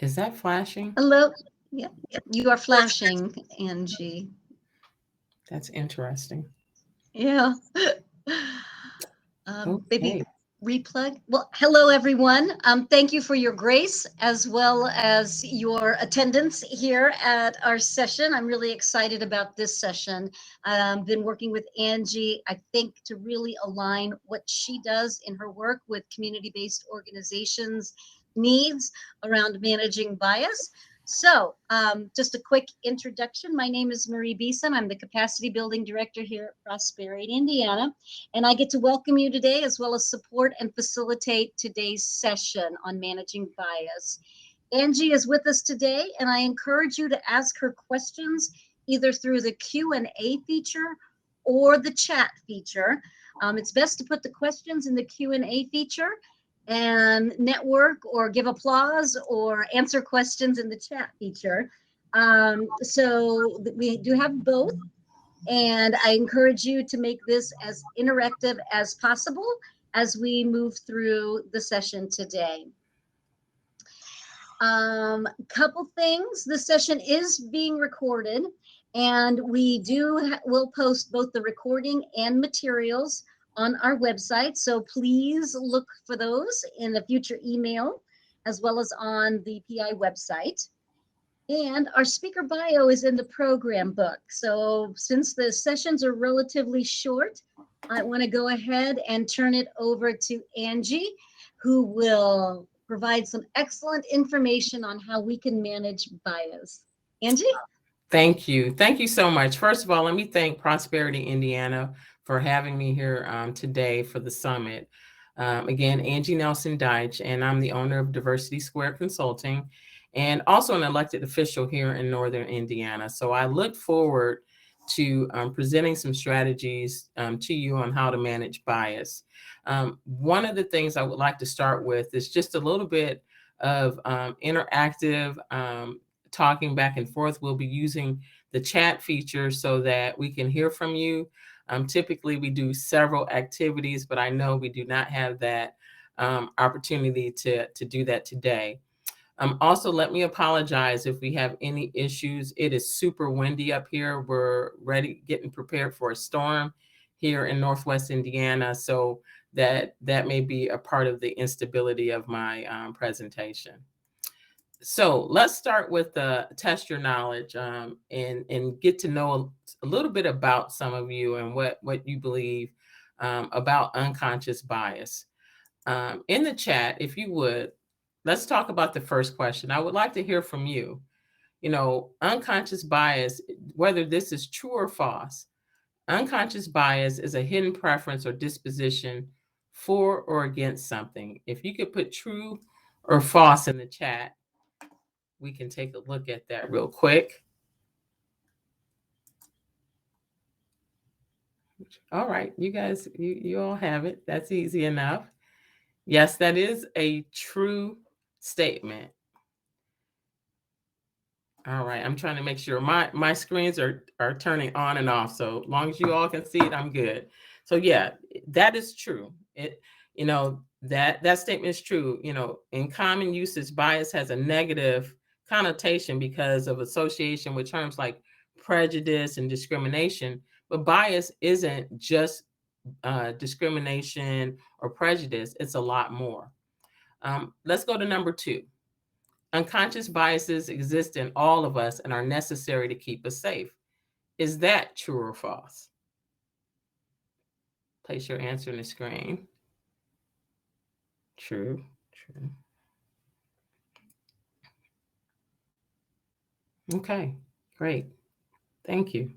Is that flashing? Hello. Yeah, you are flashing, Angie. That's interesting. Yeah. Maybe Okay. replug. Well, hello everyone. Thank you for your grace as well as your attendance here at our session. I'm really excited about this session. Been working with Angie, I think, to really align what she does in her work with community-based organizations' needs around managing bias. So, just a quick introduction. My name is Marie Beeson. I'm the Capacity Building Director here at Prosperity, Indiana. And I get to welcome you today as well as support and facilitate today's session on managing bias. Angie is with us today, and I encourage you to ask her questions either through the Q&A feature or the chat feature. It's best to put the questions in the Q&A feature and network or give applause or answer questions in the chat feature. So we do have both. And I encourage you to make this as interactive as possible as we move through the session today. Couple things. The session is being recorded, and will post both the recording and materials on our website. So please look for those in a future email as well as on the PI website. And our speaker bio is in the program book. So since the sessions are relatively short, I want to go ahead and turn it over to Angie, who will provide some excellent information on how we can manage bias. Angie? Thank you. Thank you so much. First of all, let me thank Prosperity Indiana for having me here today for the summit. Again, Angie Nelson Deitch, and I'm the owner of Diversity Square Consulting and also an elected official here in Northern Indiana. So I look forward to presenting some strategies to you on how to manage bias. One of the things I would like to start with is just a little bit of interactive talking back and forth. We'll be using the chat feature so that we can hear from you. Typically, we do several activities, but I know we do not have that opportunity to do that today. Also, let me apologize if we have any issues. It is super windy up here. We're getting prepared for a storm here in Northwest Indiana. So that may be a part of the instability of my presentation. So let's start with test your knowledge and get to know a little bit about some of you and what you believe about unconscious bias. In the chat, if you would, let's talk about the first question. I would like to hear from you. You know, unconscious bias, whether this is true or false. Unconscious bias is a hidden preference or disposition for or against something. If you could put true or false in the chat, we can take a look at that real quick. All right, you guys, you all have it. That's easy enough. Yes, that is a true statement. All right, I'm trying to make sure my screens are turning on and off. So as long as you all can see it, I'm good. So yeah, that is true. That statement is true. In common usage, bias has a negative connotation because of association with terms like prejudice and discrimination. But bias isn't just discrimination or prejudice. It's a lot more. Let's go to number 2. Unconscious biases exist in all of us and are necessary to keep us safe. Is that true or false? Place your answer in the screen. True. Okay, great. Thank you.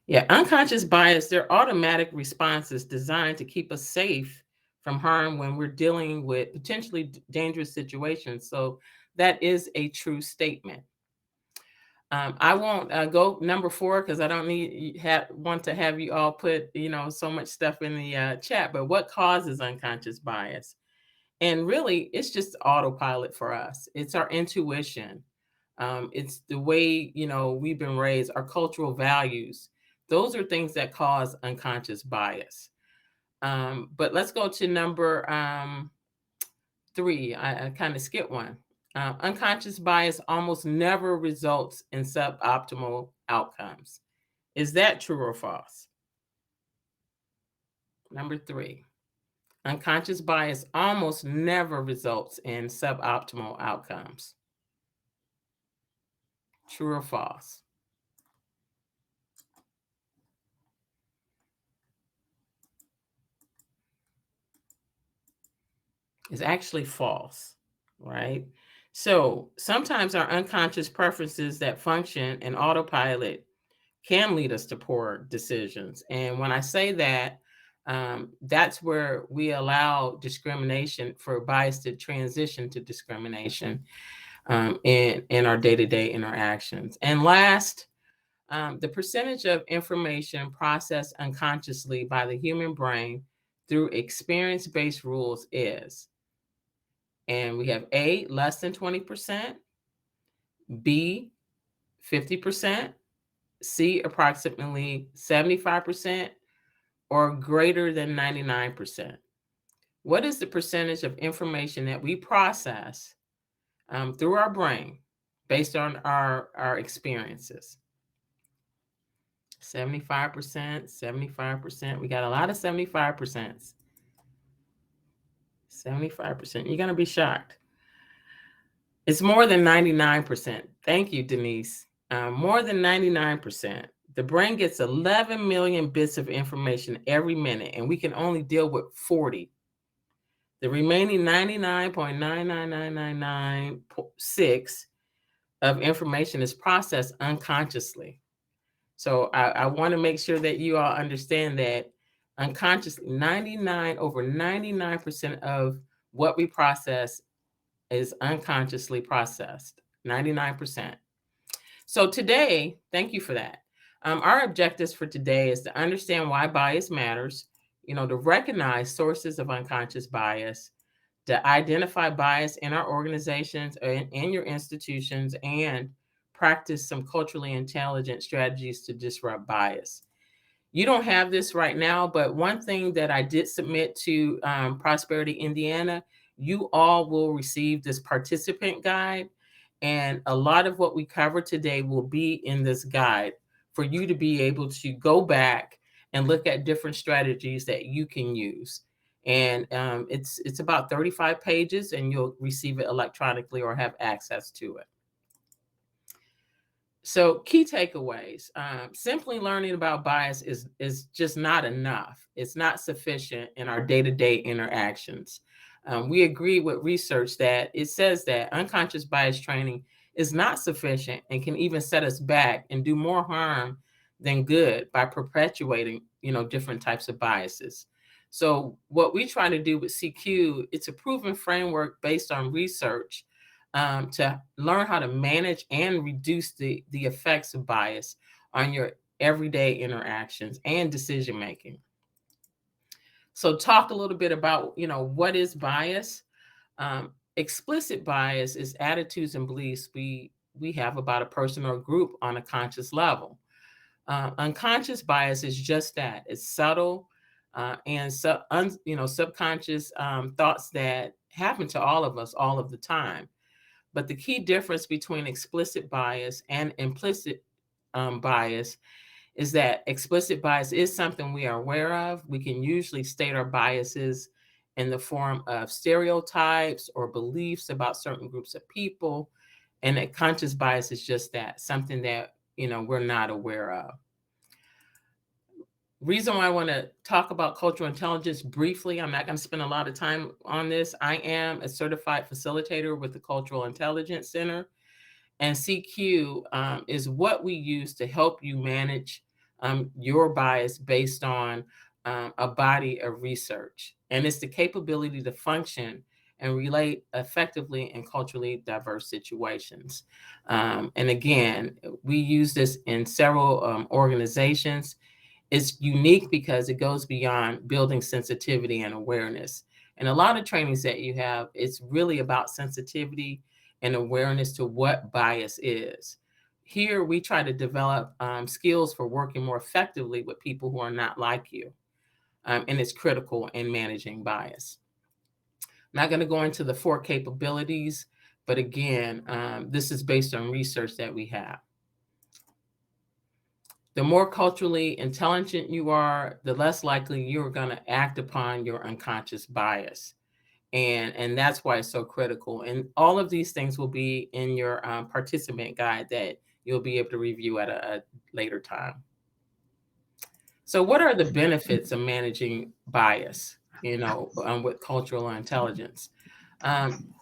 Yeah, unconscious bias, they're automatic responses designed to keep us safe from harm when we're dealing with potentially dangerous situations. So that is a true statement. I won't go number 4 because I don't want to have you all put so much stuff in the chat. But what causes unconscious bias? And really, it's just autopilot for us. It's our intuition. It's the way we've been raised, our cultural values. Those are things that cause unconscious bias. But let's go to number 3. I kind of skipped one. Unconscious bias almost never results in suboptimal outcomes. Is that true or false? Number 3, unconscious bias almost never results in suboptimal outcomes. True or false? It's actually false, right? So sometimes our unconscious preferences that function in autopilot can lead us to poor decisions. And when I say that, that's where we allow discrimination for bias to transition to discrimination in our day-to-day interactions. And last, the percentage of information processed unconsciously by the human brain through experience-based rules is, and we have A, less than 20%, B, 50%, C, approximately 75%, or greater than 99%. What is the percentage of information that we process through our brain based on our experiences? 75%, 75%. We got a lot of 75%. 75%. You're going to be shocked. It's more than 99%. Thank you, Denise. More than 99%. The brain gets 11 million bits of information every minute, and we can only deal with 40. The remaining 99.999996 of information is processed unconsciously. So I want to make sure that you all understand that unconsciously, over 99% of what we process is unconsciously processed, 99%. So today, thank you for that. Our objectives for today is to understand why bias matters, to recognize sources of unconscious bias, to identify bias in our organizations and in your institutions, and practice some culturally intelligent strategies to disrupt bias. You don't have this right now, but one thing that I did submit to Prosperity Indiana, you all will receive this participant guide. And a lot of what we cover today will be in this guide for you to be able to go back and look at different strategies that you can use. And it's about 35 pages, and you'll receive it electronically or have access to it. So key takeaways, simply learning about bias is just not enough. It's not sufficient in our day-to-day interactions. We agree with research that it says that unconscious bias training is not sufficient and can even set us back and do more harm than good by perpetuating, different types of biases. So what we try to do with CQ, it's a proven framework based on research to learn how to manage and reduce the effects of bias on your everyday interactions and decision making. So talk a little bit about, what is bias? Explicit bias is attitudes and beliefs we have about a person or group on a conscious level. Unconscious bias is just that. It's subtle and subconscious thoughts that happen to all of us all of the time. But the key difference between explicit bias and implicit bias is that explicit bias is something we are aware of. We can usually state our biases in the form of stereotypes or beliefs about certain groups of people. And that conscious bias is just that, something that, we're not aware of. Reason why I want to talk about cultural intelligence briefly, I'm not going to spend a lot of time on this. I am a certified facilitator with the Cultural Intelligence Center, and CQ is what we use to help you manage your bias based on a body of research. And it's the capability to function and relate effectively in culturally diverse situations. And again, we use this in several organizations. It's unique because it goes beyond building sensitivity and awareness. And a lot of trainings that you have, it's really about sensitivity and awareness to what bias is. Here, we try to develop skills for working more effectively with people who are not like you. And it's critical in managing bias. I'm not going to go into the 4 capabilities, But again, this is based on research that we have. The more culturally intelligent you are, the less likely you're going to act upon your unconscious bias. And that's why it's so critical. And all of these things will be in your participant guide that you'll be able to review at a later time. So what are the benefits of managing bias, with cultural intelligence?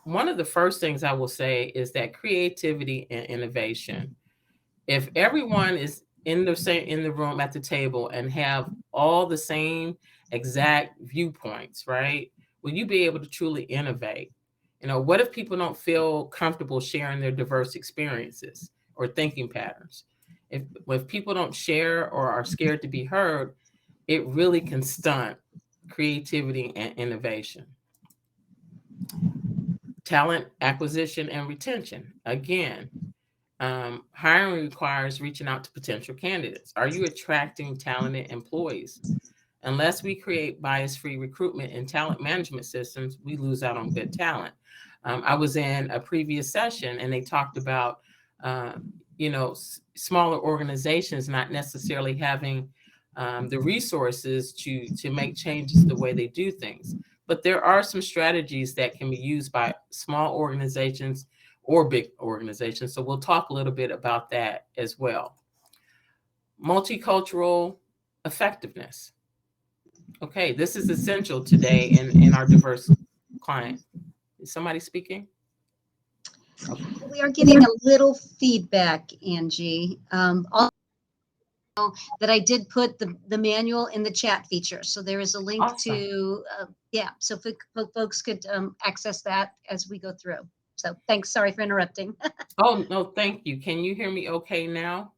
One of the first things I will say is that creativity and innovation. If everyone is in the room at the table and have all the same exact viewpoints, right? Will you be able to truly innovate? What if people don't feel comfortable sharing their diverse experiences or thinking patterns? If people don't share or are scared to be heard, it really can stunt creativity and innovation. Talent acquisition and retention. Again, hiring requires reaching out to potential candidates. Are you attracting talented employees? Unless we create bias-free recruitment and talent management systems, we lose out on good talent. I was in a previous session and they talked about, smaller organizations not necessarily having the resources to make changes the way they do things. But there are some strategies that can be used by small organizations or big organizations. So we'll talk a little bit about that as well. Multicultural effectiveness. Okay, this is essential today in our diverse client. Is somebody speaking? Okay. We are getting a little feedback, Angie. Also, that I did put the manual in the chat feature. So there is a link Awesome. to, so folks could access that as we go through. So thanks. Sorry for interrupting. Oh, no, thank you. Can you hear me okay now?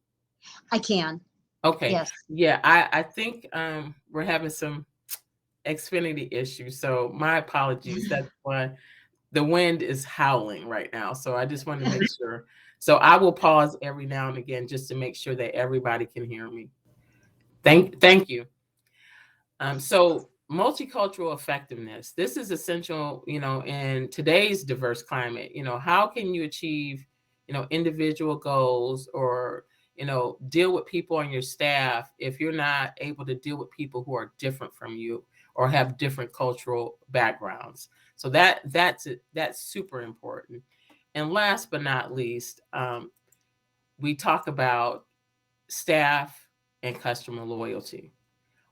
I can. Okay. Yes. Yeah, I think we're having some Xfinity issues. So my apologies. That's why the wind is howling right now. So I just wanted to make sure. So I will pause every now and again just to make sure that everybody can hear me. Thank you. So multicultural effectiveness. This is essential, in today's diverse climate. How can you achieve, individual goals or, deal with people on your staff if you're not able to deal with people who are different from you or have different cultural backgrounds? So that's super important. And last but not least, we talk about staff and customer loyalty.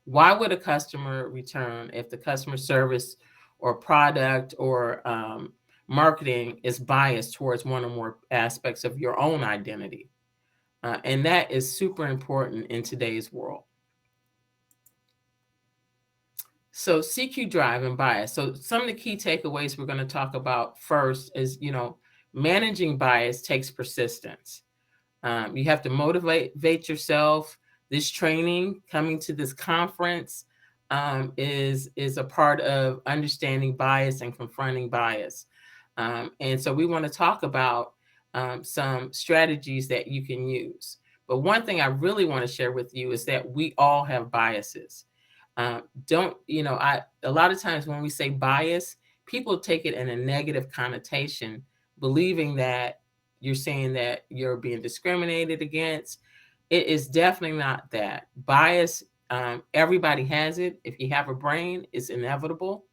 Why would a customer return if the customer service or product or marketing is biased towards one or more aspects of your own identity? And that is super important in today's world. So CQ drive and bias. So some of the key takeaways we're going to talk about first is, managing bias takes persistence. You have to motivate yourself. This training, coming to this conference, is a part of understanding bias and confronting bias. And so we want to talk about some strategies that you can use. But one thing I really want to share with you is that we all have biases. A lot of times when we say bias, people take it in a negative connotation, believing that you're saying that you're being discriminated against. It is definitely not that. Bias, everybody has it. If you have a brain, it's inevitable.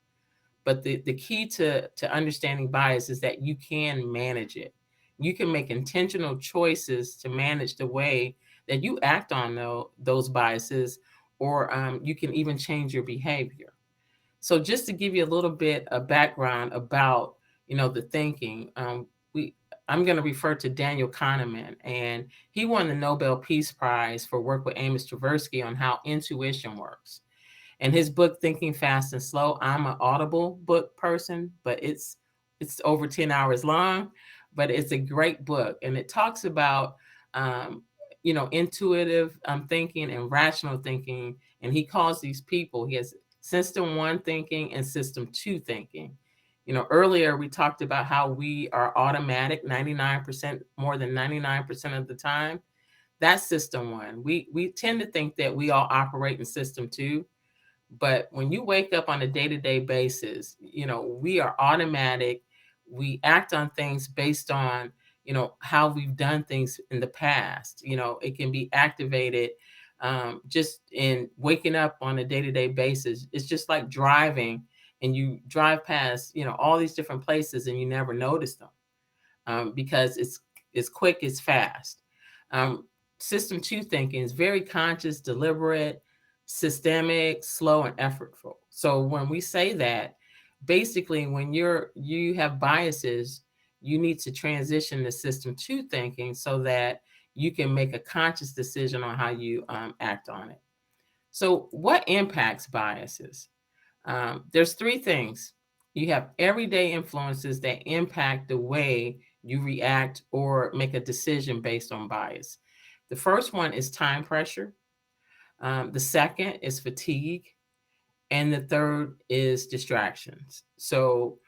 But the key to understanding bias is that you can manage it. You can make intentional choices to manage the way that you act on those biases, or you can even change your behavior. So just to give you a little bit of background about, the thinking, I'm going to refer to Daniel Kahneman, and he won the Nobel Peace Prize for work with Amos Tversky on how intuition works. And his book, Thinking Fast and Slow, I'm an Audible book person, but it's over 10 hours long, but it's a great book. And it talks about, intuitive thinking and rational thinking. And he calls these people, he has system 1 thinking and system 2 thinking. Earlier we talked about how we are automatic 99%, more than 99% of the time. That's system 1. We tend to think that we all operate in system 2. But when you wake up on a day-to-day basis, we are automatic. we act on things based on, how we've done things in the past. It can be activated just in waking up on a day-to-day basis. It's just like driving, and you drive past, all these different places and you never notice them because it's quick, it's fast. Um, System two thinking is very conscious, deliberate, systemic, slow, and effortful. So when we say that, basically when you have biases, you need to transition to system two thinking so that you can make a conscious decision on how you act on it. So what impacts biases? There's three things. You have everyday influences that impact the way you react or make a decision based on bias. The first one is time pressure. The second is fatigue. And the third is distractions. So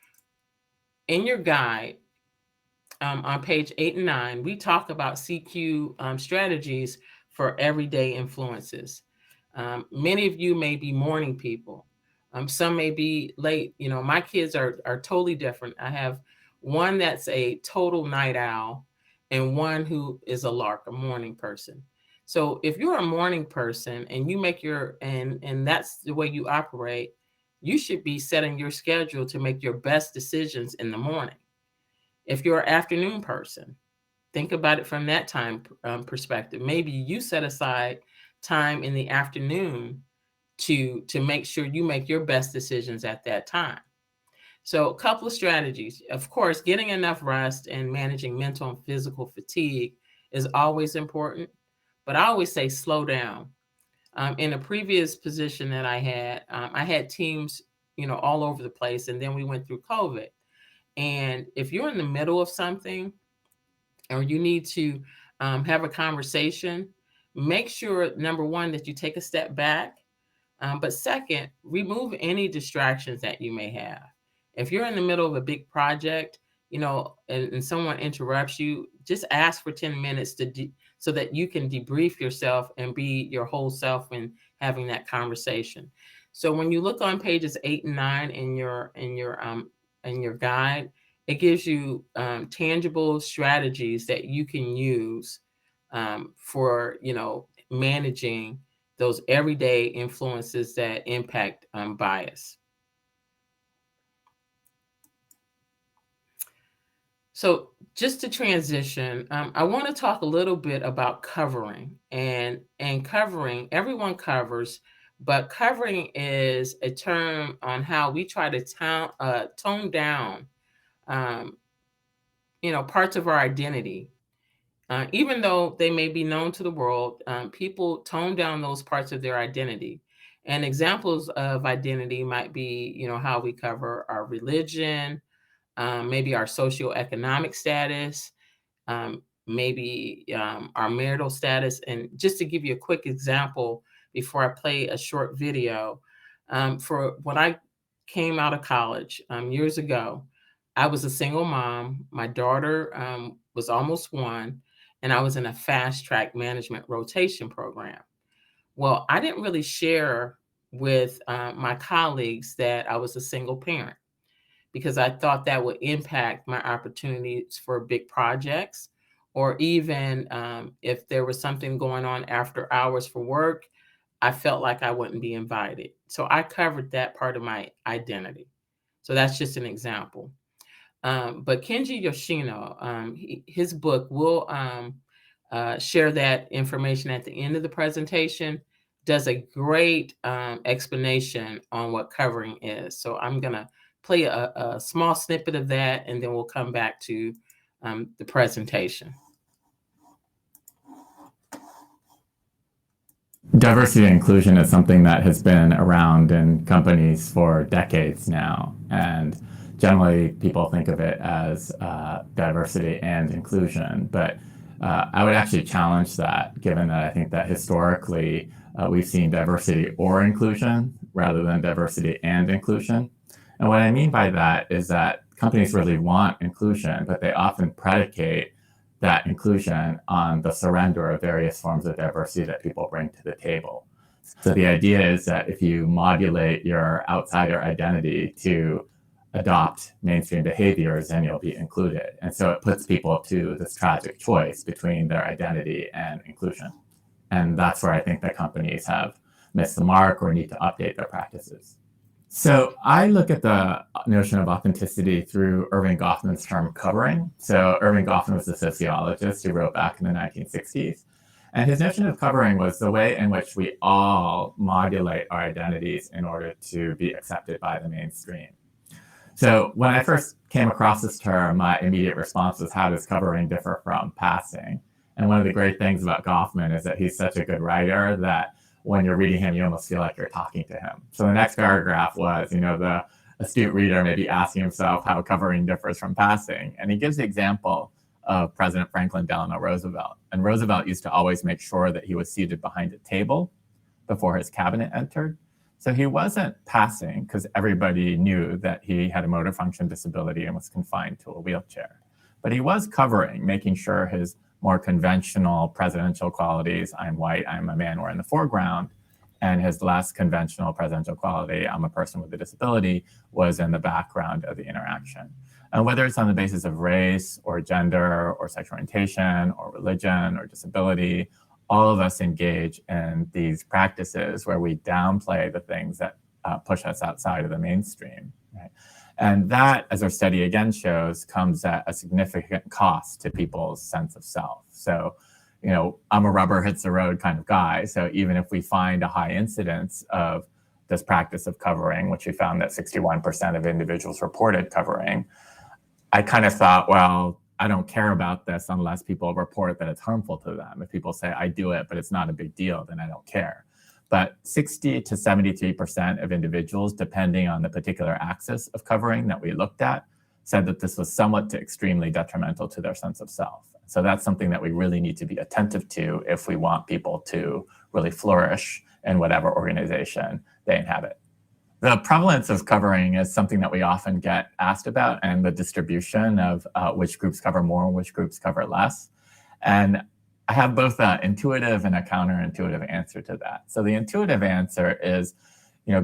in your guide, on page 8 and 9, we talk about CQ strategies for everyday influences. Many of you may be morning people. Some may be late. My kids are totally different. I have one that's a total night owl and one who is a lark, a morning person. So if you're a morning person and you make and that's the way you operate, you should be setting your schedule to make your best decisions in the morning. If you're an afternoon person, think about it from that time perspective. Maybe you set aside time in the afternoon to make sure you make your best decisions at that time. So a couple of strategies. Of course, getting enough rest and managing mental and physical fatigue is always important, but I always say slow down. In a previous position that I had teams, all over the place, and then we went through COVID. And if you're in the middle of something or you need to have a conversation, make sure, number one, that you take a step back. But second, remove any distractions that you may have. If you're in the middle of a big project, and someone interrupts you, just ask for 10 minutes so that you can debrief yourself and be your whole self in having that conversation. So when you look on pages 8 and 9 in your guide, it gives you tangible strategies that you can use for managing those everyday influences that impact bias. So just to transition, I want to talk a little bit about covering and covering. Everyone covers, but covering is a term on how we try to tone down, parts of our identity. Even though they may be known to the world, people tone down those parts of their identity. And examples of identity might be, how we cover our religion, maybe our socioeconomic status, maybe our marital status. And just to give you a quick example before I play a short video, for when I came out of college years ago, I was a single mom. My daughter was almost 1, and I was in a fast track management rotation program. Well, I didn't really share with my colleagues that I was a single parent because I thought that would impact my opportunities for big projects, or even if there was something going on after hours for work, I felt like I wouldn't be invited. So I covered that part of my identity. So that's just an example. But Kenji Yoshino, his book, will share that information at the end of the presentation, does a great explanation on what covering is. So I'm going to play a small snippet of that, and then we'll come back to the presentation. Diversity and inclusion is something that has been around in companies for decades now. And generally, people think of it as diversity and inclusion. But I would actually challenge that, given that I think that historically we've seen diversity or inclusion rather than diversity and inclusion. And what I mean by that is that companies really want inclusion, but they often predicate that inclusion on the surrender of various forms of diversity that people bring to the table. So the idea is that if you modulate your outsider identity to adopt mainstream behaviors and you'll be included. And so it puts people to this tragic choice between their identity and inclusion. And that's where I think that companies have missed the mark or need to update their practices. So I look at the notion of authenticity through Erving Goffman's term covering. So Erving Goffman was a sociologist who wrote back in the 1960s. And his notion of covering was the way in which we all modulate our identities in order to be accepted by the mainstream. So when I first came across this term, my immediate response was, how does covering differ from passing? And one of the great things about Goffman is that he's such a good writer that when you're reading him, you almost feel like you're talking to him. So the next paragraph was, the astute reader may be asking himself how covering differs from passing. And he gives the example of President Franklin Delano Roosevelt. And Roosevelt used to always make sure that he was seated behind a table before his cabinet entered. So he wasn't passing because everybody knew that he had a motor function disability and was confined to a wheelchair. But he was covering, making sure his more conventional presidential qualities, I'm white, I'm a man, were in the foreground, and his less conventional presidential quality, I'm a person with a disability, was in the background of the interaction. And whether it's on the basis of race or gender or sexual orientation or religion or disability, all of us engage in these practices where we downplay the things that push us outside of the mainstream. Right? And that, as our study again shows, comes at a significant cost to people's sense of self. So, I'm a rubber hits the road kind of guy. So even if we find a high incidence of this practice of covering, which we found that 61% of individuals reported covering, I kind of thought, well, I don't care about this unless people report that it's harmful to them. If people say, I do it, but it's not a big deal, then I don't care. But 60 to 73% of individuals, depending on the particular axis of covering that we looked at, said that this was somewhat to extremely detrimental to their sense of self. So that's something that we really need to be attentive to if we want people to really flourish in whatever organization they inhabit. The prevalence of covering is something that we often get asked about, and the distribution of which groups cover more and which groups cover less. And I have both an intuitive and a counterintuitive answer to that. So the intuitive answer is,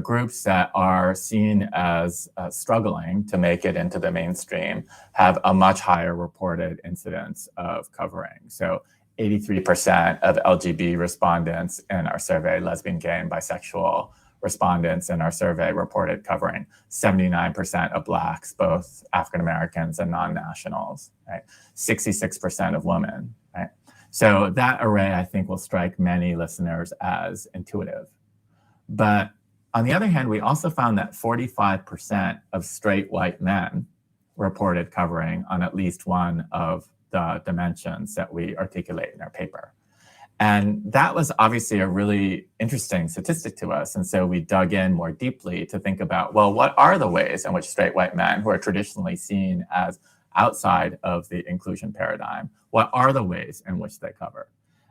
groups that are seen as struggling to make it into the mainstream have a much higher reported incidence of covering. So 83% of LGBT respondents in our survey, lesbian, gay, and bisexual respondents in our survey reported covering. 79% of Blacks, both African Americans and non-nationals, right? 66% of women, right? So that array, I think, will strike many listeners as intuitive. But on the other hand, we also found that 45% of straight white men reported covering on at least one of the dimensions that we articulate in our paper. And that was obviously a really interesting statistic to us. And so we dug in more deeply to think about, well, what are the ways in which straight white men, who are traditionally seen as outside of the inclusion paradigm, what are the ways in which they cover?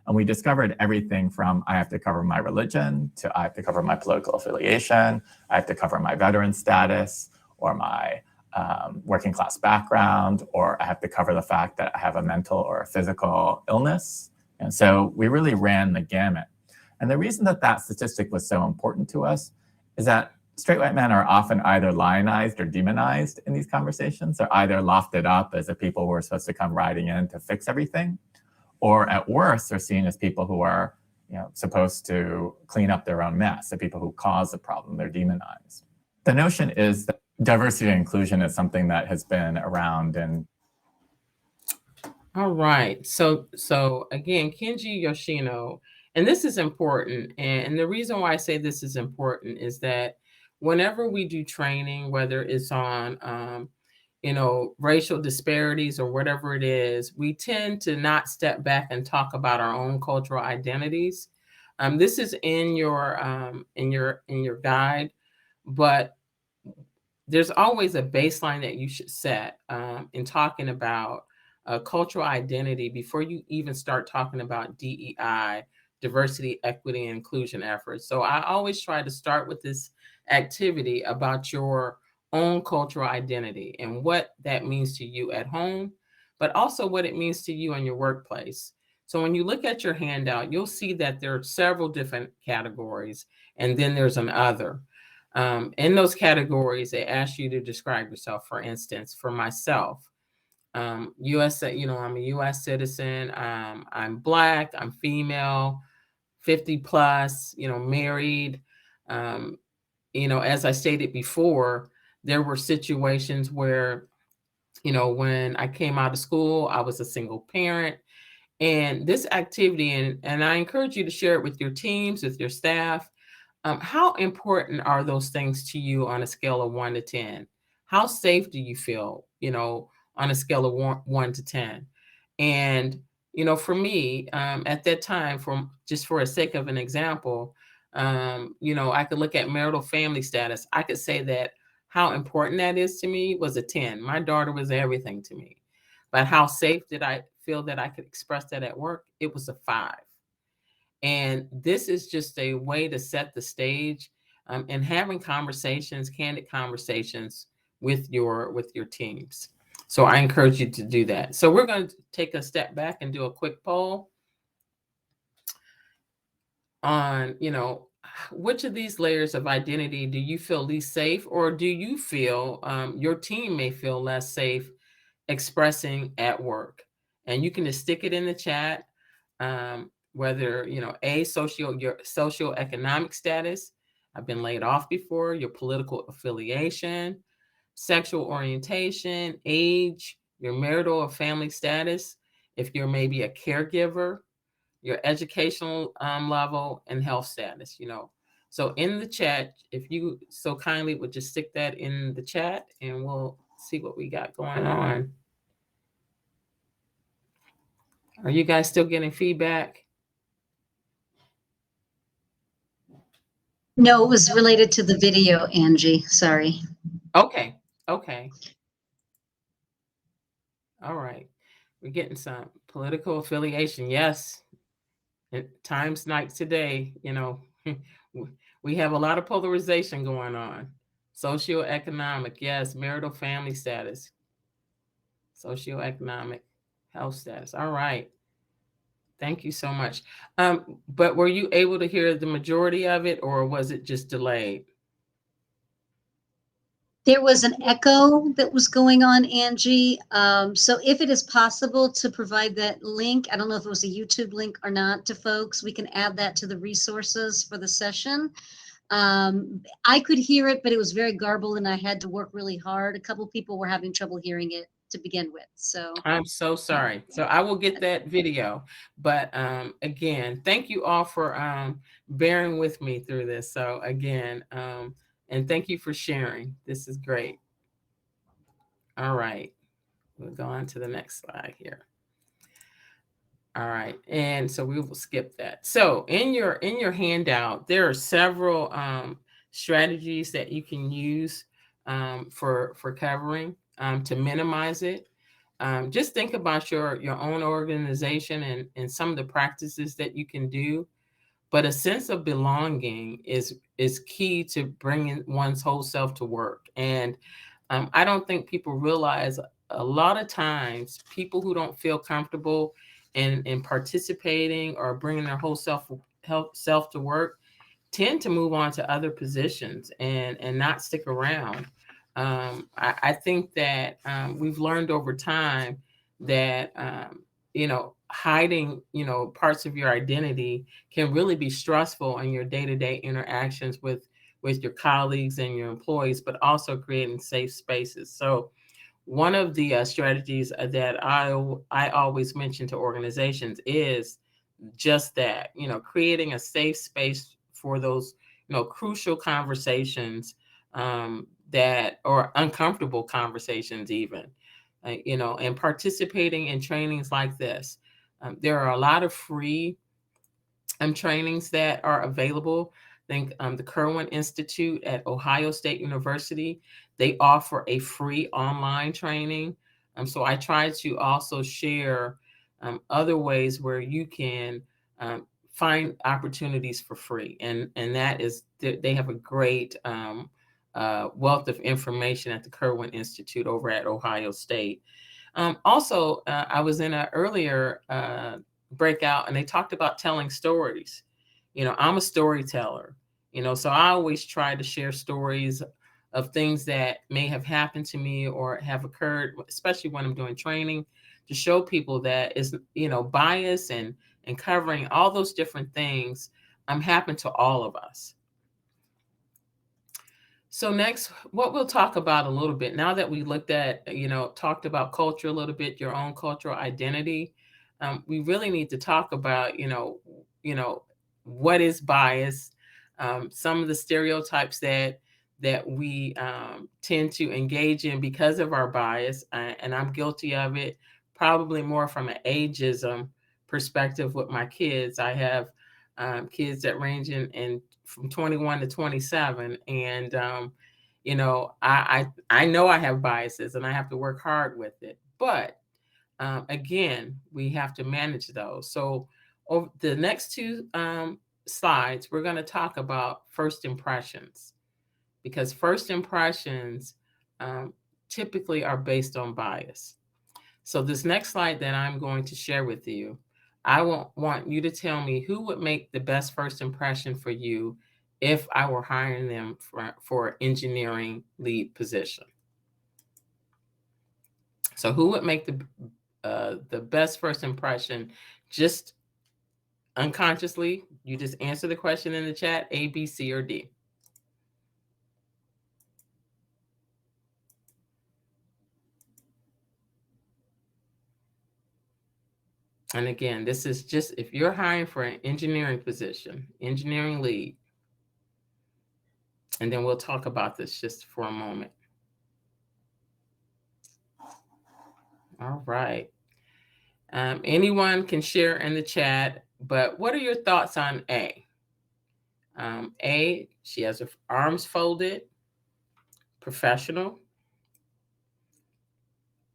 And we discovered everything from I have to cover my religion to I have to cover my political affiliation, I have to cover my veteran status or my working class background, or I have to cover the fact that I have a mental or a physical illness. And so we really ran the gamut. And the reason that that statistic was so important to us is that straight white men are often either lionized or demonized in these conversations. They're either lofted up as the people who are supposed to come riding in to fix everything, or at worst, they're seen as people who are supposed to clean up their own mess, the people who cause the problem. They're demonized. The notion is that diversity and inclusion is something that has been around and All right. So again, Kenji Yoshino, and this is important. And the reason why I say this is important is that whenever we do training, whether it's on, racial disparities or whatever it is, we tend to not step back and talk about our own cultural identities. This is in your guide, but there's always a baseline that you should set in talking about cultural identity before you even start talking about DEI, diversity, equity, and inclusion efforts. So I always try to start with this activity about your own cultural identity and what that means to you at home, but also what it means to you in your workplace. So when you look at your handout, you'll see that there are several different categories, and then there's an other. In those categories, they ask you to describe yourself. For instance, for myself, US, I'm a US citizen. I'm Black, I'm female, 50 plus, married. As I stated before, there were situations where, when I came out of school, I was a single parent. And this activity, and I encourage you to share it with your teams, with your staff. How important are those things to you on a scale of 1 to 10? How safe do you feel, on a scale of 1 to 10? And, for me, at that time, for a sake of an example, I could look at marital family status. I could say that how important that is to me was a 10. My daughter was everything to me. But how safe did I feel that I could express that at work? It was a 5. And this is just a way to set the stage, and having conversations, candid conversations with your teams. So I encourage you to do that. So we're going to take a step back and do a quick poll on, which of these layers of identity do you feel least safe, or do you feel your team may feel less safe expressing at work? And you can just stick it in the chat. Whether, your socioeconomic status, I've been laid off before, your political affiliation, sexual orientation, age, your marital or family status, if you're maybe a caregiver, your educational level, and health status, So in the chat, if you so kindly would just stick that in the chat, and we'll see what we got going on. Are you guys still getting feedback? No, it was related to the video, Angie. Sorry. Okay. All right. We're getting some political affiliation. Yes. Times like today, we have a lot of polarization going on. Socioeconomic, yes. Marital family status. Socioeconomic, health status. All right. Thank you so much. But were you able to hear the majority of it, or was it just delayed? There was an echo that was going on, Angie. So if it is possible to provide that link, I don't know if it was a YouTube link or not to folks, we can add that to the resources for the session. I could hear it, but it was very garbled and I had to work really hard. A couple people were having trouble hearing it to begin with. So I'm so sorry. So I will get that video. But again, thank you all for bearing with me through this. So again, and thank you for sharing. This is great. All right. We'll go on to the next slide here. All right. And so we will skip that. So in your handout, there are several strategies that you can use for covering to minimize it. Just think about your own organization and some of the practices that you can do. But a sense of belonging is key to bringing one's whole self to work. And I don't think people realize a lot of times people who don't feel comfortable in participating or bringing their whole self to work tend to move on to other positions and not stick around. I think that we've learned over time that hiding parts of your identity can really be stressful in your day-to-day interactions with your colleagues and your employees, but also creating safe spaces. So one of the strategies that I always mention to organizations is just that, creating a safe space for those crucial conversations, that or uncomfortable conversations even, and participating in trainings like this. There are a lot of free trainings that are available. I think the Kirwan Institute at Ohio State University, they offer a free online training. So I try to also share other ways where you can find opportunities for free. And that is, they have a great wealth of information at the Kirwan Institute over at Ohio State. Also, I was in an earlier breakout and they talked about telling stories. I'm a storyteller. So I always try to share stories of things that may have happened to me or have occurred, especially when I'm doing training, to show people that is, bias and covering all those different things happen to all of us. So next, what we'll talk about a little bit, now that we looked at, talked about culture a little bit, your own cultural identity, we really need to talk about, what is bias, some of the stereotypes that we tend to engage in because of our bias, and I'm guilty of it, probably more from an ageism perspective with my kids. I have kids that range in from 21 to 27, and I know I have biases and I have to work hard with it, but again, we have to manage those. So over the next two slides, we're going to talk about first impressions, because first impressions typically are based on bias. So this next slide that I'm going to share with you, I want you to tell me who would make the best first impression for you if I were hiring them for an engineering lead position. So who would make the best first impression? Just unconsciously, you just answer the question in the chat, A, B, C, or D. And again, this is just if you're hiring for an engineering position, engineering lead, and then we'll talk about this just for a moment. All right. Anyone can share in the chat, but what are your thoughts on A? A, she has her arms folded, professional.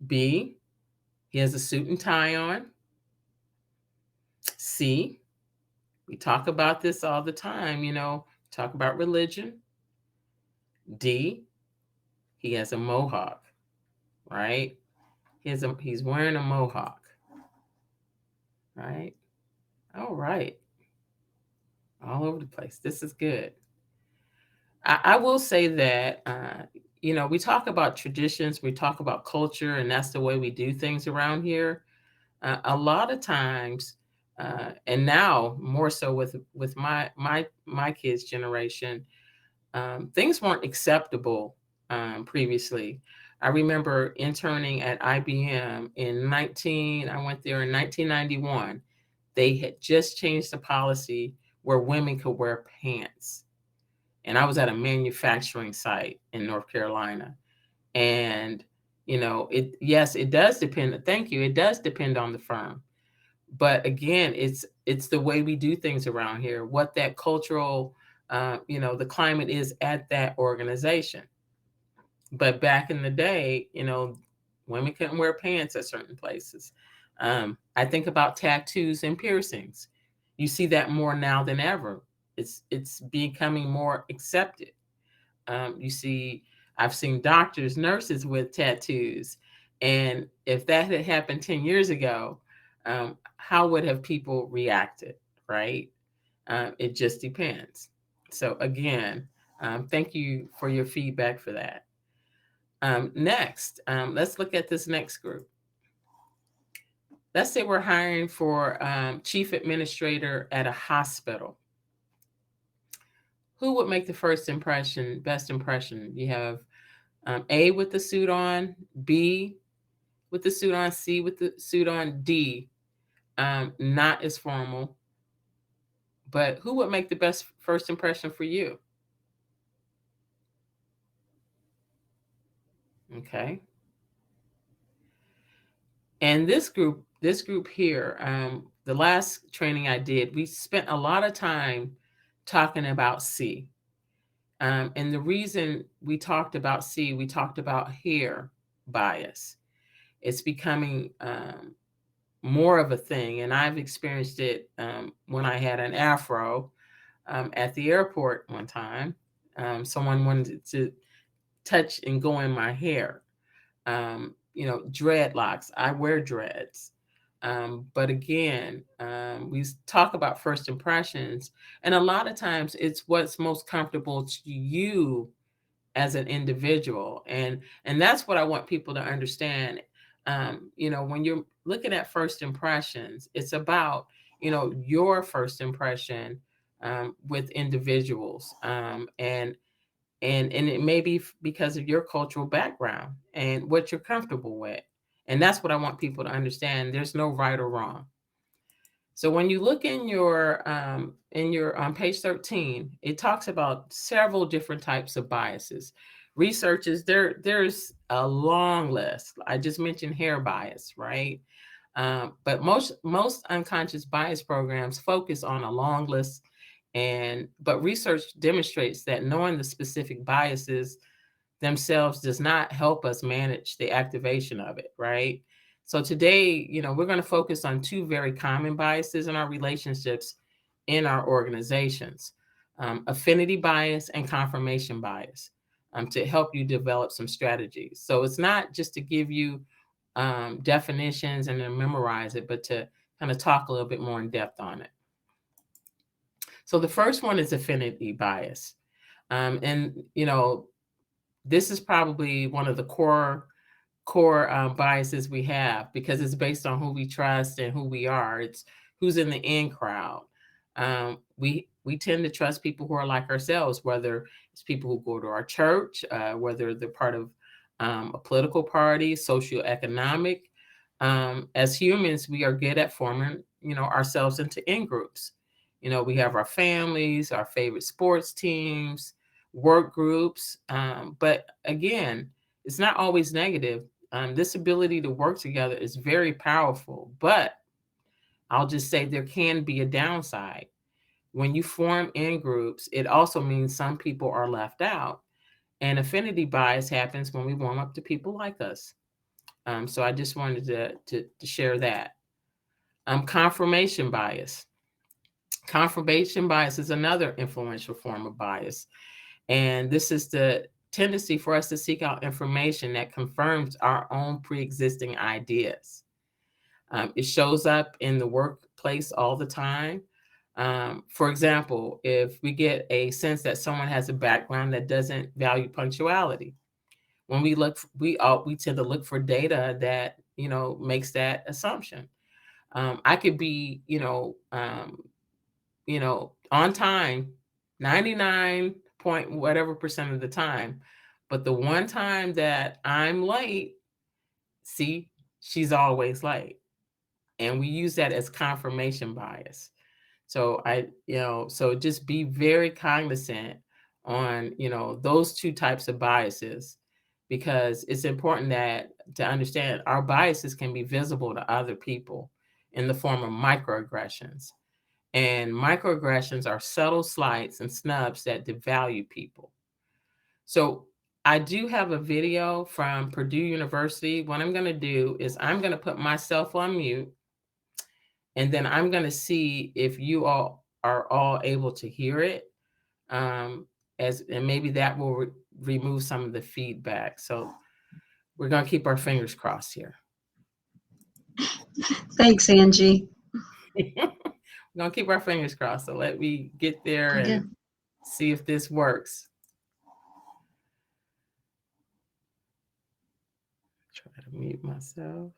B, he has a suit and tie on. C, we talk about this all the time, talk about religion. D, he has a mohawk, right? He's wearing a mohawk, right? All right. All over the place. This is good. I will say that, we talk about traditions, we talk about culture, and that's the way we do things around here. A lot of times, and now more so with my kids' generation, things weren't acceptable previously. I remember interning at IBM I went there in 1991. They had just changed the policy where women could wear pants. And I was at a manufacturing site in North Carolina. And, it does depend. Thank you. It does depend on the firm. But again, it's the way we do things around here, what that cultural, the climate is at that organization. But back in the day, women couldn't wear pants at certain places. I think about tattoos and piercings. You see that more now than ever. It's becoming more accepted. I've seen doctors, nurses with tattoos. And if that had happened 10 years ago, how would have people reacted, right? It just depends. So again, thank you for your feedback for that. Next, let's look at this next group. Let's say we're hiring for chief administrator at a hospital. Who would make the first impression, best impression? You have A with the suit on, B with the suit on, C with the suit on, D not as formal. But who would make the best first impression for you? Okay. And this group here, the last training I did, we spent a lot of time talking about C. And the reason we talked about C, we talked about hair bias. It's becoming more of a thing. And I've experienced it when I had an afro at the airport one time. Someone wanted to touch and go in my hair. Dreadlocks. I wear dreads. But again, we talk about first impressions, and a lot of times it's what's most comfortable to you as an individual. And that's what I want people to understand. When you're looking at first impressions, it's about, your first impression with individuals. And it may be because of your cultural background and what you're comfortable with. And that's what I want people to understand. There's no right or wrong. So when you look in your on page 13, it talks about several different types of biases. Researches, there's a long list. I just mentioned hair bias, right? But most unconscious bias programs focus on a long list, but research demonstrates that knowing the specific biases themselves does not help us manage the activation of it, right? So today, we're going to focus on two very common biases in our relationships in our organizations, affinity bias and confirmation bias, to help you develop some strategies. So it's not just to give you definitions and then memorize it, but to kind of talk a little bit more in depth on it. So the first one is affinity bias. This is probably one of the core biases we have, because it's based on who we trust and who we are. It's who's in the in crowd. We tend to trust people who are like ourselves, whether it's people who go to our church, whether they're part of a political party, socioeconomic. As humans, we are good at forming, ourselves into in groups. We have our families, our favorite sports teams, work groups. But again, it's not always negative. This ability to work together is very powerful, but I'll just say there can be a downside. When you form in groups, it also means some people are left out. And affinity bias happens when we warm up to people like us. So I just wanted to share that. Confirmation bias. Confirmation bias is another influential form of bias. And this is the tendency for us to seek out information that confirms our own pre-existing ideas. It shows up in the workplace all the time. For example, if we get a sense that someone has a background that doesn't value punctuality, when we tend to look for data that, makes that assumption. I could be, on time, 99 point whatever percent of the time, but the one time that I'm late, see, she's always late. And we use that as confirmation bias. So so just be very cognizant on, those two types of biases, because it's important to understand our biases can be visible to other people in the form of microaggressions. And microaggressions are subtle slights and snubs that devalue people. So I do have a video from Purdue University. What I'm going to do is I'm going to put myself on mute, and then I'm going to see if you all are all able to hear it. And maybe that will remove some of the feedback. So we're going to keep our fingers crossed here. Thanks, Angie. We're going to keep our fingers crossed. So let me get there and see if this works. Try to mute myself.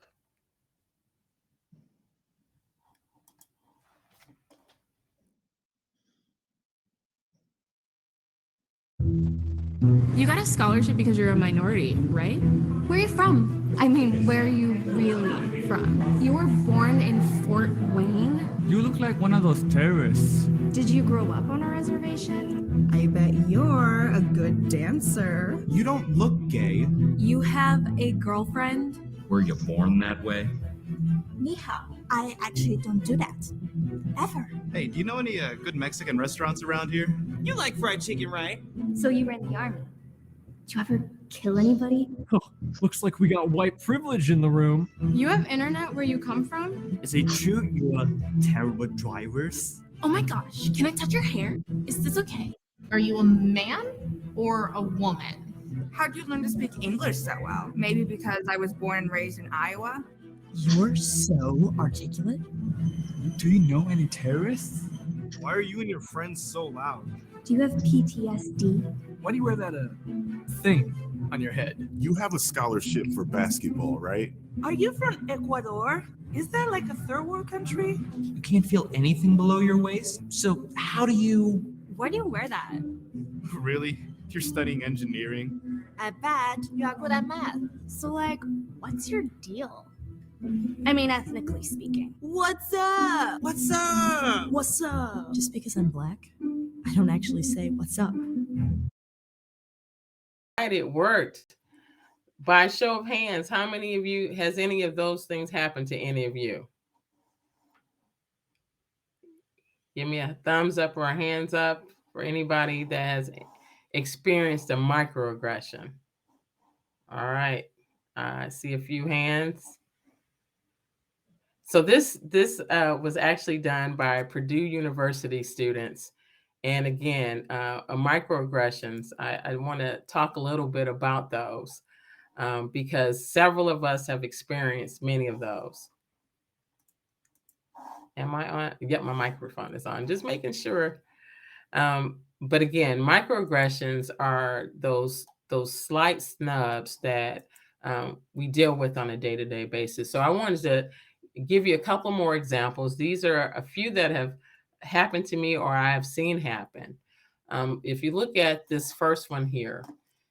You got a scholarship because you're a minority, right? Where are you from? I mean, where are you really from? You were born in Fort Wayne? You look like one of those terrorists. Did you grow up on a reservation? I bet you're a good dancer. You don't look gay. You have a girlfriend? Were you born that way? Ni hao. I actually don't do that. Ever. Hey, do you know any good Mexican restaurants around here? You like fried chicken, right? So you were in the army. Did you ever kill anybody? Oh, looks like we got white privilege in the room. You have internet where you come from? Is it true you are terrible drivers? Oh my gosh, can I touch your hair? Is this okay? Are you a man or a woman? How'd you learn to speak English so well? Maybe because I was born and raised in Iowa? You're so articulate. Do you know any terrorists? Why are you and your friends so loud? Do you have PTSD? Why do you wear that thing on your head? You have a scholarship for basketball, right? Are you from Ecuador? Is that like a third world country? You can't feel anything below your waist. So how do you? Why do you wear that? Really? You're studying engineering? I bet you are good at math. So, like, what's your deal? I mean, ethnically speaking. What's up? What's up? What's up? Just because I'm black, I don't actually say what's up. Right, it worked. By show of hands, how many of you, has any of those things happened to any of you? Give me a thumbs up or a hands up for anybody that has experienced a microaggression. All right, I see a few hands. So this was actually done by Purdue University students. And again, microaggressions, I want to talk a little bit about those because several of us have experienced many of those. Am I on? Yep, my microphone is on, just making sure. But again, microaggressions are those slight snubs that we deal with on a day-to-day basis. So I wanted to give you a couple more examples. These are a few that have happened to me or I have seen happen. If you look at this first one here,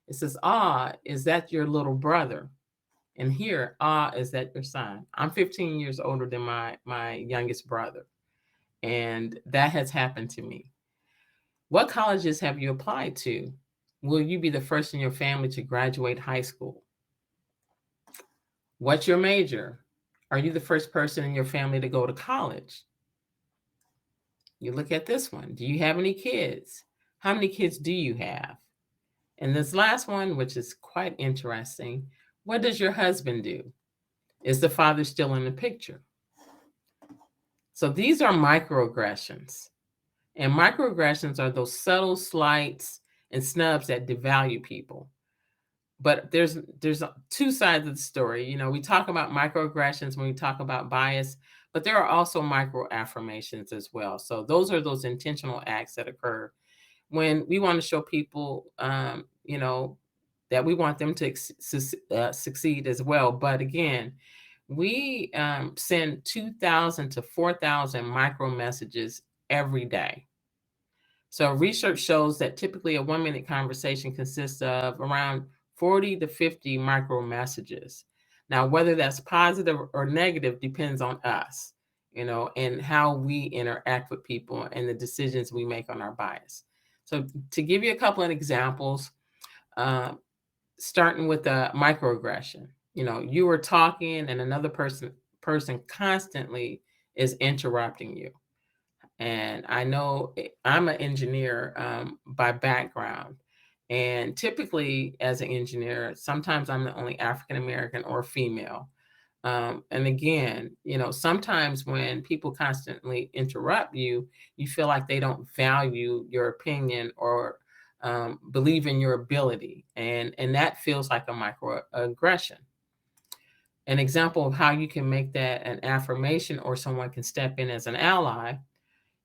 it says, "Ah, is that your little brother?" And here, "Ah, is that your son?" I'm 15 years older than my youngest brother. And that has happened to me. What colleges have you applied to? Will you be the first in your family to graduate high school? What's your major? Are you the first person in your family to go to college? You look at this one. Do you have any kids? How many kids do you have? And this last one, which is quite interesting, what does your husband do? Is the father still in the picture? So these are microaggressions. And microaggressions are those subtle slights and snubs that devalue people. But there's two sides of the story. You know, we talk about microaggressions when we talk about bias, but there are also microaffirmations as well. So those are those intentional acts that occur when we want to show people, you know, that we want them to succeed as well. But again, we send 2,000 to 4,000 micro messages every day. So research shows that typically a 1-minute conversation consists of around 40 to 50 micro messages. Now, whether that's positive or negative depends on us, you know, and how we interact with people and the decisions we make on our bias. So to give you a couple of examples, starting with a microaggression, you know, you were talking and another person constantly is interrupting you. And I know I'm an engineer by background. And typically as an engineer, sometimes I'm the only African-American or female. And again, you know, sometimes when people constantly interrupt you, you feel like they don't value your opinion or believe in your ability. And that feels like a microaggression. An example of how you can make that an affirmation or someone can step in as an ally.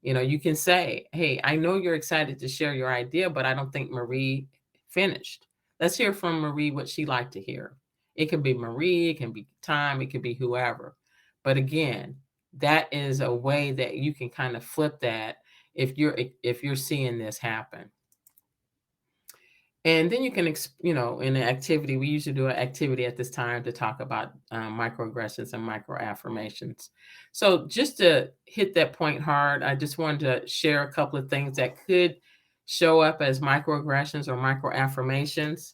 You know, you can say, "Hey, I know you're excited to share your idea, but I don't think Marie finished. Let's hear from Marie what she'd like to hear." It can be Marie, it can be Tom, it could be whoever. But again, that is a way that you can kind of flip that if you're seeing this happen. And then you can, you know, in an activity, we usually do an activity at this time to talk about microaggressions and microaffirmations. So just to hit that point hard, I just wanted to share a couple of things that could show up as microaggressions or microaffirmations.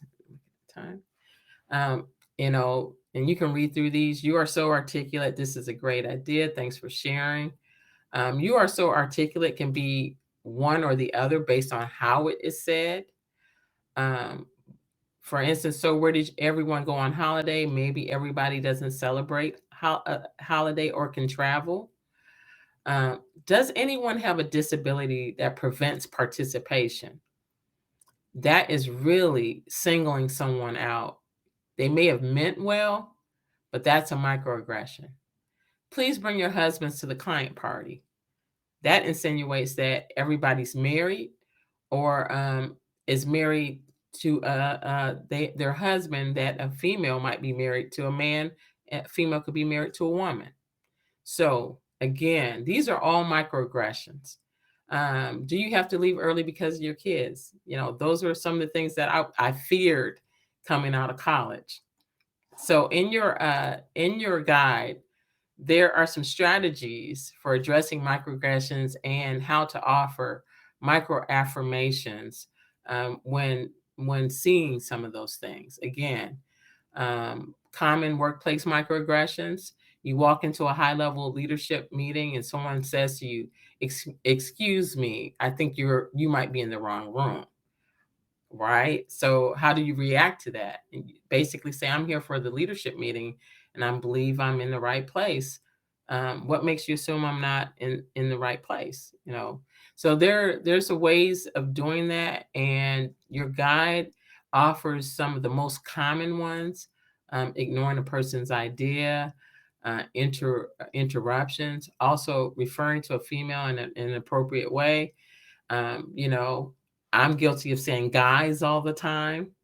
You know, and you can read through these. "You are so articulate. This is a great idea. Thanks for sharing." "You are so articulate" can be one or the other based on how it is said. For instance, "So where did everyone go on holiday?" Maybe everybody doesn't celebrate holiday or can travel. "Does anyone have a disability that prevents participation?" That is really singling someone out. They may have meant well, but that's a microaggression. Please bring your husbands to the client party. That insinuates that everybody's married or is married to their husband, that a female might be married to a man, a female could be married to a woman. So again, these are all microaggressions. Do you have to leave early because of your kids? You know, those are some of the things that I feared coming out of college. So in your guide, there are some strategies for addressing microaggressions and how to offer micro affirmations when seeing some of those things. Again, common workplace microaggressions. You walk into a high-level leadership meeting and someone says to you, "Excuse me, I think you might be in the wrong room." Right? So how do you react to that? And you basically say, "I'm here for the leadership meeting and I believe I'm in the right place." What makes you assume I'm not in the right place? You know, so there's a ways of doing that, and your guide offers some of the most common ones: ignoring a person's idea, interruptions, also referring to a female in an appropriate way. You know, I'm guilty of saying guys all the time.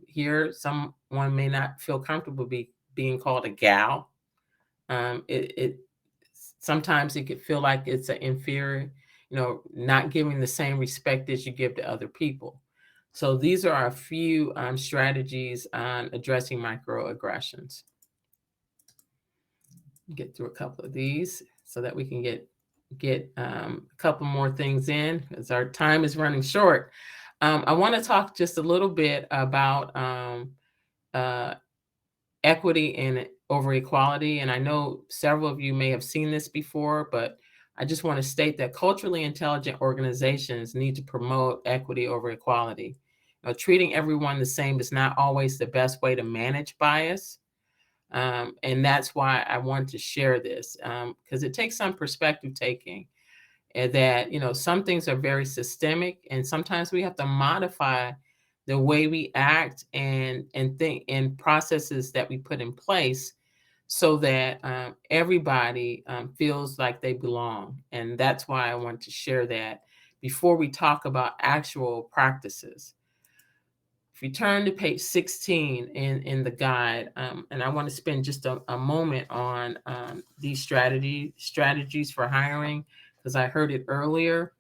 Here, someone may not feel comfortable being called a gal. It sometimes it could feel like it's an inferior, you know, not giving the same respect as you give to other people. So these are a few strategies on addressing microaggressions. Get through a couple of these so that we can get a couple more things in, because our time is running short. I want to talk just a little bit about equity and over equality. And I know several of you may have seen this before, but I just want to state that culturally intelligent organizations need to promote equity over equality. You know, treating everyone the same is not always the best way to manage bias. And that's why I wanted to share this, because it takes some perspective taking, and that, you know, some things are very systemic, and sometimes we have to modify the way we act and think and processes that we put in place so that everybody feels like they belong. And that's why I want to share that before we talk about actual practices. If you turn to page 16 in the guide, and I want to spend just a moment on these strategies for hiring, because I heard it earlier.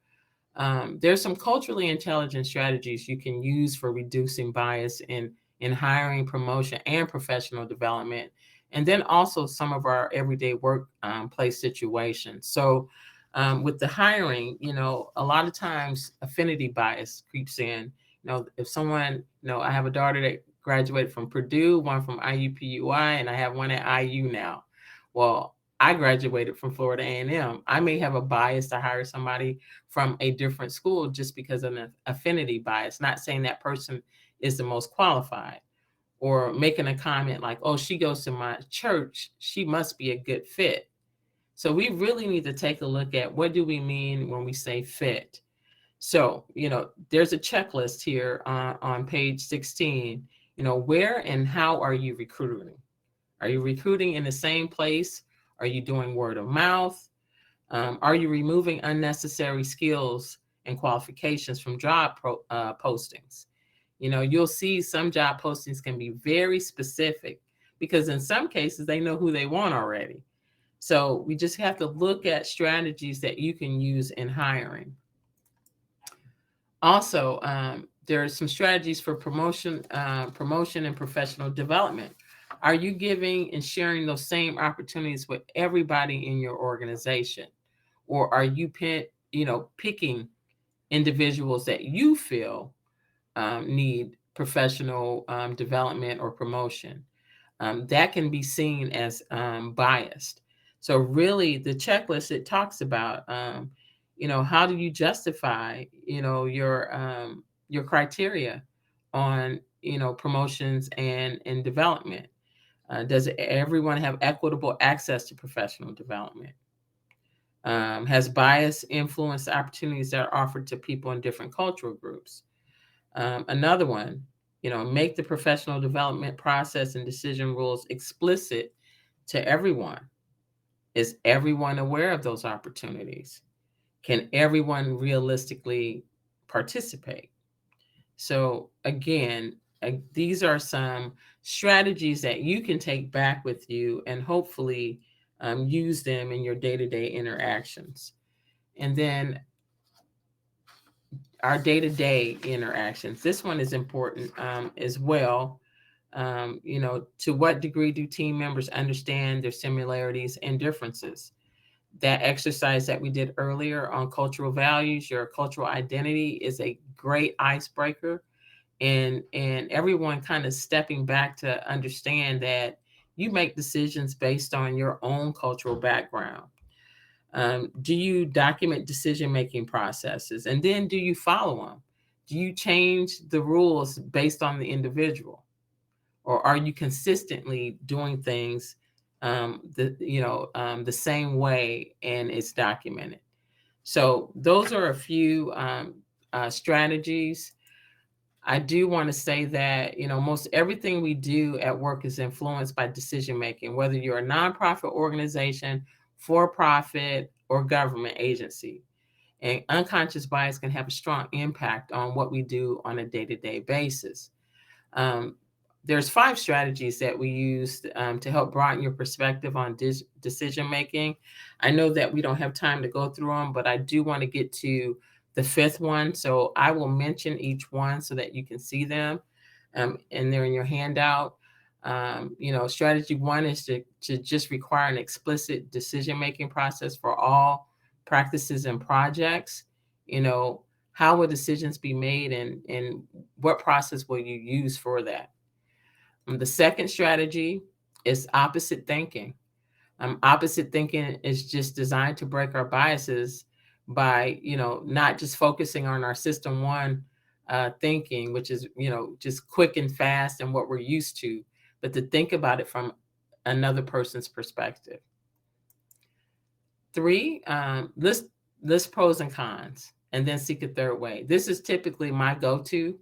There's some culturally intelligent strategies you can use for reducing bias in hiring, promotion, and professional development, and then also some of our everyday workplace situations. So with the hiring, you know, a lot of times affinity bias creeps in. You know, if someone, you know, I have a daughter that graduated from Purdue, one from IUPUI, and I have one at IU now. Well, I graduated from Florida A&M. I may have a bias to hire somebody from a different school just because of an affinity bias, not saying that person is the most qualified, or making a comment like, "Oh, she goes to my church, she must be a good fit." So we really need to take a look at what do we mean when we say fit. So, you know, there's a checklist here on page 16. You know, where and how are you recruiting? Are you recruiting in the same place? Are you doing word of mouth? Are you removing unnecessary skills and qualifications from job postings? You know, you'll see some job postings can be very specific because in some cases they know who they want already. So we just have to look at strategies that you can use in hiring. Also, there are some strategies for promotion and professional development. Are you giving and sharing those same opportunities with everybody in your organization? Or are you picking individuals that you feel need professional development or promotion? That can be seen as biased. So really the checklist, it talks about, how do you justify, your criteria on, promotions and development? Does everyone have equitable access to professional development? Has bias influenced opportunities that are offered to people in different cultural groups? Another one, Make the professional development process and decision rules explicit to everyone. Is everyone aware of those opportunities? Can everyone realistically participate? So again, these are some strategies that you can take back with you and hopefully use them in your day-to-day interactions. And then our day-to-day interactions. This one is important as well. To what degree do team members understand their similarities and differences? That exercise that we did earlier on cultural values, your cultural identity, is a great icebreaker. And everyone kind of stepping back to understand that you make decisions based on your own cultural background. Do you document decision-making processes? And then do you follow them? Do you change the rules based on the individual? Or are you consistently doing things the same way and it's documented? So those are a few strategies. I do want to say that, most everything we do at work is influenced by decision-making, whether you're a nonprofit organization, for-profit, or government agency. And unconscious bias can have a strong impact on what we do on a day-to-day basis. There's 5 strategies that we use to help broaden your perspective on decision-making. I know that we don't have time to go through them, but I do want to get to the 5th one. So I will mention each one so that you can see them, and they're in your handout. Strategy 1 is to just require an explicit decision-making process for all practices and projects. How will decisions be made, and what process will you use for that? The second strategy is opposite thinking. Opposite thinking is just designed to break our biases by, not just focusing on our system 1 thinking, which is, just quick and fast and what we're used to, but to think about it from another person's perspective. 3, list pros and cons, and then seek a third way. This is typically my go-to,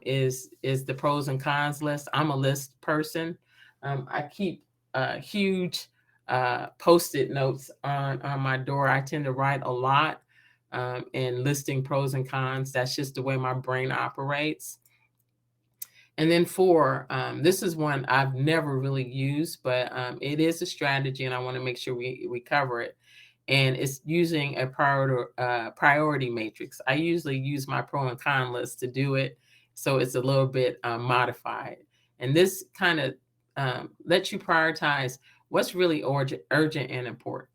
is the pros and cons list. I'm a list person. I keep huge Post-it notes on my door. I tend to write a lot and listing pros and cons. That's just the way my brain operates. And then 4, this is one I've never really used, but it is a strategy, and I want to make sure we cover it. And it's using a priority matrix. I usually use my pro and con list to do it, so it's a little bit modified. And this kind of lets you prioritize what's really urgent and important.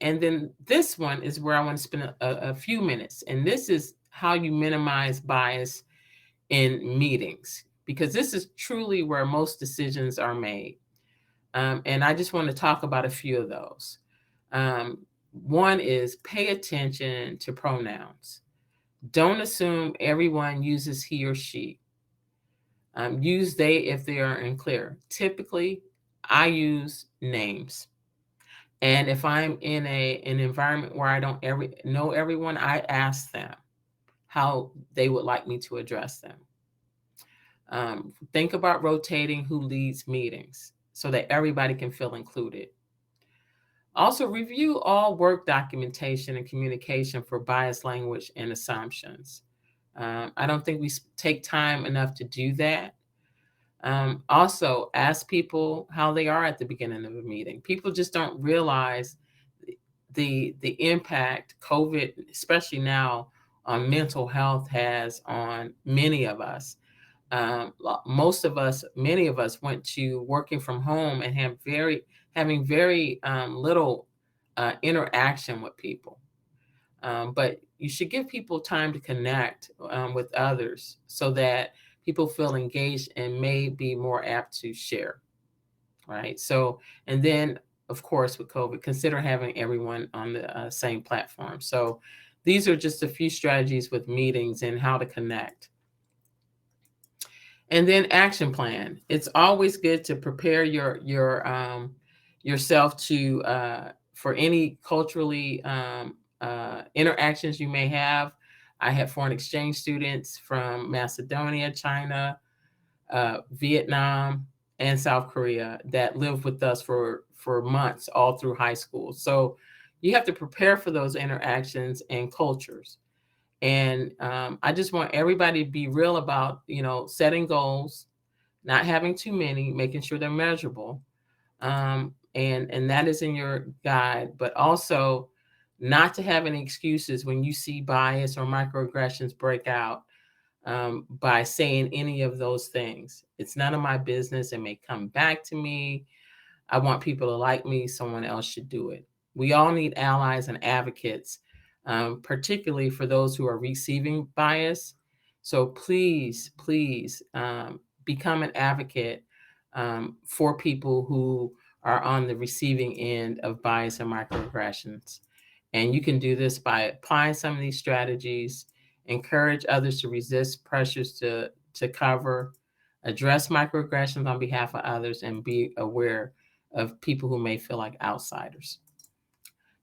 And then this one is where I want to spend a few minutes. And this is how you minimize bias in meetings, because this is truly where most decisions are made. And I just want to talk about a few of those. One is pay attention to pronouns. Don't assume everyone uses he or she. Use they if they are unclear. Typically, I use names. And if I'm in an environment where I don't know everyone, I ask them how they would like me to address them. Think about rotating who leads meetings so that everybody can feel included. Also, review all work documentation and communication for biased language and assumptions. I don't think we take time enough to do that. Also, ask people how they are at the beginning of a meeting. People just don't realize the impact COVID, especially now, on mental health has on many of us. Many of us went to working from home and having very little interaction with people. But you should give people time to connect with others so that people feel engaged and may be more apt to share, right? So, and then, of course, with COVID, consider having everyone on the same platform. So these are just a few strategies with meetings and how to connect. And then action plan. It's always good to prepare yourself to for any culturally interactions you may have. I had foreign exchange students from Macedonia, China, Vietnam, and South Korea that lived with us for months all through high school. So you have to prepare for those interactions and cultures. And I just want everybody to be real about, setting goals, not having too many, making sure they're measurable. And that is in your guide, but also not to have any excuses when you see bias or microaggressions break out by saying any of those things. It's none of my business. It may come back to me. I want people to like me. Someone else should do it. We all need allies and advocates, particularly for those who are receiving bias. So please, please become an advocate for people who are on the receiving end of bias and microaggressions. And you can do this by applying some of these strategies, encourage others to resist pressures to cover, address microaggressions on behalf of others, and be aware of people who may feel like outsiders.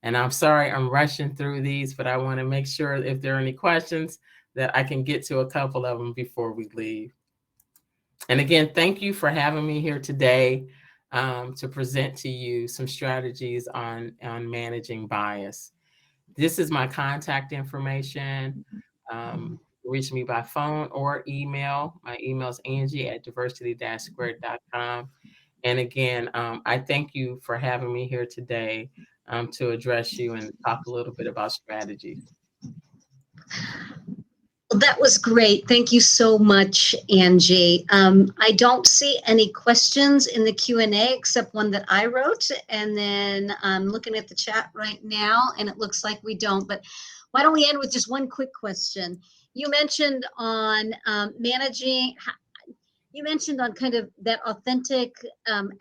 And I'm sorry I'm rushing through these, but I want to make sure if there are any questions that I can get to a couple of them before we leave. And again, thank you for having me here today to present to you some strategies on managing bias. This is my contact information. Reach me by phone or email. My email is Angie@diversity-squared.com. And again, I thank you for having me here today to address you and talk a little bit about strategy. Well, that was great. Thank you so much, Angie. I don't see any questions in the Q&A except one that I wrote. And then I'm looking at the chat right now, and it looks like we don't. But why don't we end with just one quick question? You mentioned on managing, you mentioned on kind of that authentic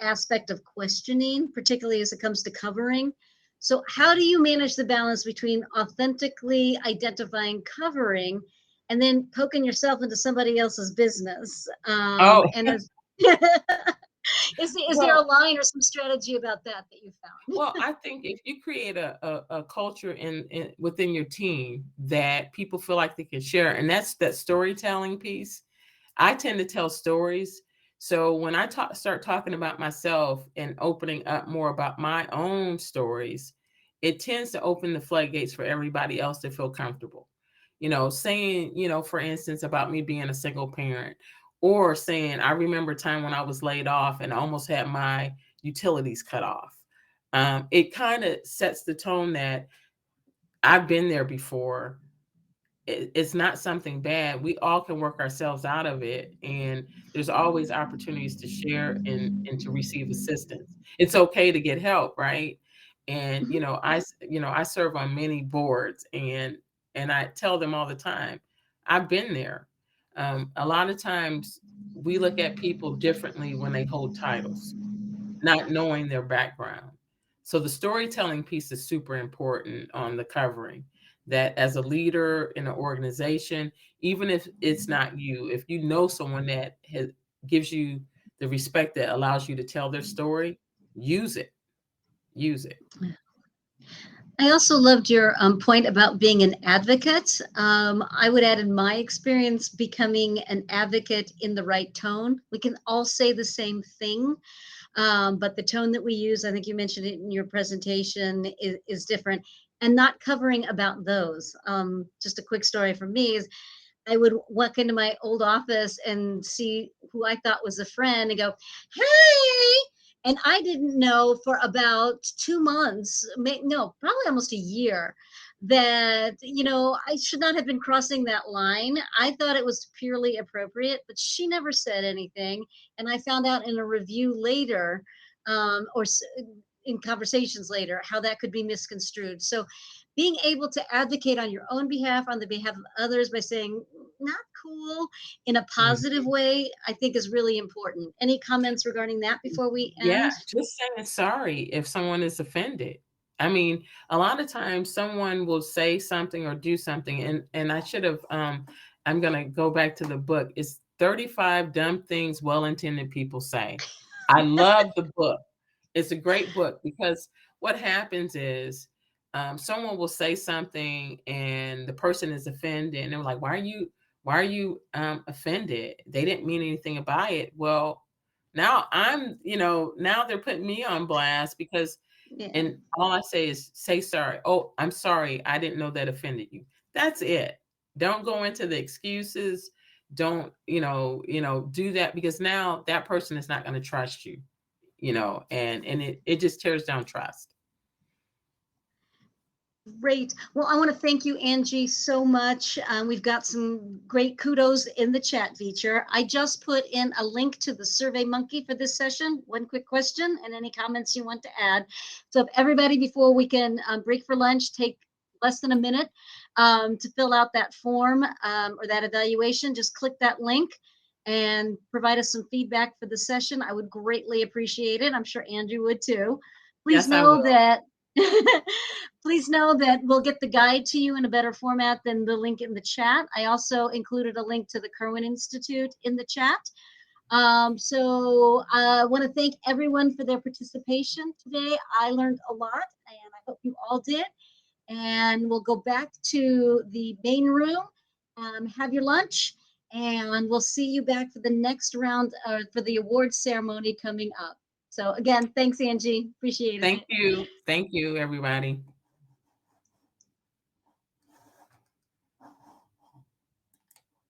aspect of questioning, particularly as it comes to covering. So how do you manage the balance between authentically identifying covering and then poking yourself into somebody else's business? And is there a line or some strategy about that you found? Well, I think if you create a culture within your team that people feel like they can share, and that's that storytelling piece. I tend to tell stories. So when I start talking about myself and opening up more about my own stories, it tends to open the floodgates for everybody else to feel comfortable. Saying, for instance, about me being a single parent, or saying, I remember a time when I was laid off and I almost had my utilities cut off. It kind of sets the tone that I've been there before. It's not something bad. We all can work ourselves out of it. And there's always opportunities to share and to receive assistance. It's okay to get help, right? And, I serve on many boards and I tell them all the time, I've been there. A lot of times we look at people differently when they hold titles, not knowing their background. So the storytelling piece is super important on the covering, that as a leader in an organization, even if it's not you, if you know someone that gives you the respect that allows you to tell their story, use it. Use it. I also loved your point about being an advocate. I would add, in my experience, becoming an advocate in the right tone. We can all say the same thing, but the tone that we use, I think you mentioned it in your presentation, is different, and not covering about those. Just a quick story from me is I would walk into my old office and see who I thought was a friend and go, hey. And I didn't know for about 2 months, probably almost a year, that, I should not have been crossing that line. I thought it was purely appropriate, but she never said anything. And I found out in a review later, or in conversations later, how that could be misconstrued. So being able to advocate on your own behalf, on the behalf of others, by saying, not cool, in a positive way, I think is really important. Any comments regarding that before we end? Yeah, just saying sorry if someone is offended. I mean, a lot of times someone will say something or do something, and I should have, I'm going to go back to the book. It's 35 Dumb Things Well-Intended People Say. I love the book. It's a great book because what happens is someone will say something and the person is offended, and they're like, why are you offended? They didn't mean anything by it. Well, now now they're putting me on blast because, and all I say is say sorry. Oh, I'm sorry. I didn't know that offended you. That's it. Don't go into the excuses. Don't, do that, because now that person is not going to trust you, and it just tears down trust. Great. Well, I want to thank you, Angie, so much. We've got some great kudos in the chat feature. I just put in a link to the Survey Monkey for this session. One quick question and any comments you want to add. So if everybody, before we can break for lunch, take less than a minute to fill out that form or that evaluation, just click that link and provide us some feedback for the session. I would greatly appreciate it. I'm sure Andrew would too. Please know that please know that we'll get the guide to you in a better format than the link in the chat. I also included a link to the Kirwan Institute in the chat. So I want to thank everyone for their participation today. I learned a lot, and I hope you all did. And we'll go back to the main room, have your lunch, and we'll see you back for the next round for the awards ceremony coming up. So again, thanks, Angie. Appreciate it. Thank you. Thank you, everybody.